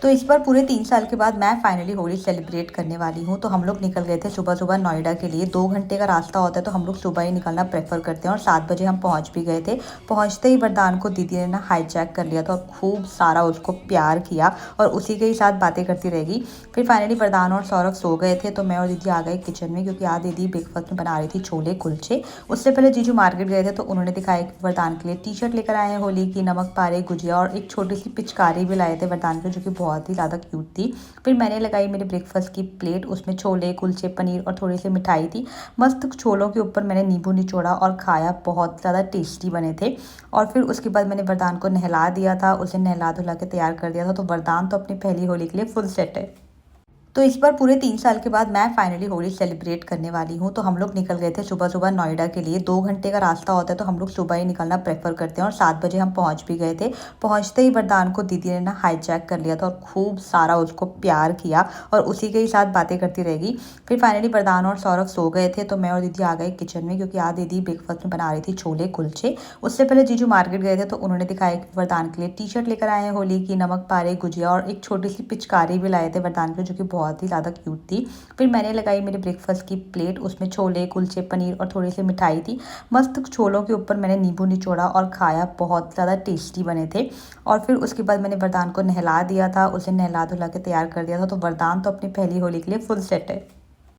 तो इस बार पूरे 3 साल के बाद मैं फाइनली होली सेलिब्रेट करने वाली हूँ। तो हम लोग निकल गए थे सुबह-सुबह नोएडा के लिए। 2 घंटे का रास्ता होता है तो हम लोग सुबह ही निकलना प्रेफ़र करते हैं और 7 बजे हम पहुँच भी गए थे। पहुँचते ही वरदान को दीदी ने ना हाईजैक कर लिया था और खूब सारा उसको प्यार किया और उसी के ही साथ बातें करती रहेगी। फिर फाइनली वरदान और सौरभ सो गए थे तो मैं और दीदी आ गए किचन में, क्योंकि आज दीदी ब्रेकफ़ास्ट में बना रही थी छोले कुलचे। उससे पहले जीजू मार्केट गए थे तो उन्होंने दिखाया कि वरदान के लिए टी-शर्ट लेकर आए हैं होली की, नमक पारे, गुजिया और एक छोटी-सी पिचकारी भी लाए थे वरदान के, जो कि बहुत ही ज़्यादा क्यूट थी। फिर मैंने लगाई मेरे ब्रेकफास्ट की प्लेट, उसमें छोले कुलचे, पनीर और थोड़ी सी मिठाई थी। मस्त छोलों के ऊपर मैंने नींबू निचोड़ा और खाया, बहुत ज़्यादा टेस्टी बने थे। और फिर उसके बाद मैंने वरदान को नहला दिया था, उसे नहला धुला के तैयार कर दिया था। तो वरदान तो अपनी पहली होली के लिए फुल सेट है। तो इस बार पूरे 3 साल के बाद मैं फाइनली होली सेलिब्रेट करने वाली हूँ। तो हम लोग निकल गए थे सुबह-सुबह नोएडा के लिए। 2 घंटे का रास्ता होता है तो हम लोग सुबह ही निकलना प्रेफ़र करते हैं और 7 बजे हम पहुँच भी गए थे। पहुँचते ही वरदान को दीदी ने ना हाईजैक कर लिया था और खूब सारा उसको प्यार किया और उसी के ही साथ बातें करती रहेगी। फिर फाइनली वरदान और सौरभ सो गए थे तो मैं और दीदी आ गए किचन में, क्योंकि आज दीदी ब्रेकफ़ास्ट में बना रही थी छोले कुलचे। उससे पहले जीजू मार्केट गए थे तो उन्होंने दिखाया कि वरदान के लिए टी-शर्ट लेकर आए हैं होली की, नमक पारे, गुजिया और एक छोटी-सी पिचकारी भी लाए थे वरदान के, जो कि बहुत ही ज़्यादा क्यूट थी। फिर मैंने लगाई मेरे ब्रेकफास्ट की प्लेट, उसमें छोले कुलचे, पनीर और थोड़ी सी मिठाई थी। मस्त छोलों के ऊपर मैंने नींबू निचोड़ा और खाया, बहुत ज़्यादा टेस्टी बने थे। और फिर उसके बाद मैंने वरदान को नहला दिया था, उसे नहला धुला के तैयार कर दिया था। तो वरदान तो अपनी पहली होली के लिए फुल सेट है।